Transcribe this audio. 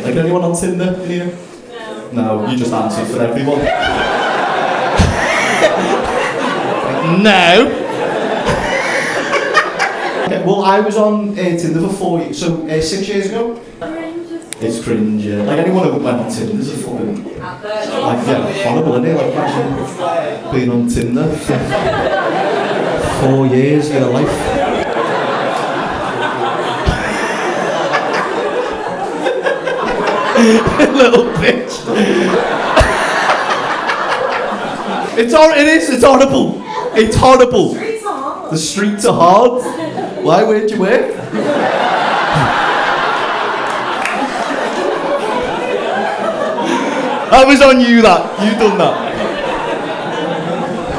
Like, anyone on Tinder in here? No, you just answered for everyone. No. Okay, well, I was on Tinder for 4 years, so 6 years ago. It's cringe, yeah. Like, anyone who went on Tinder is a fucking... Like, yeah, horrible, isn't it? Like, imagine being on Tinder for 4 years of your life. Little bitch. It's horrible. It's horrible. The streets are hard. Why? Where'd you work? I was on you that. You done that.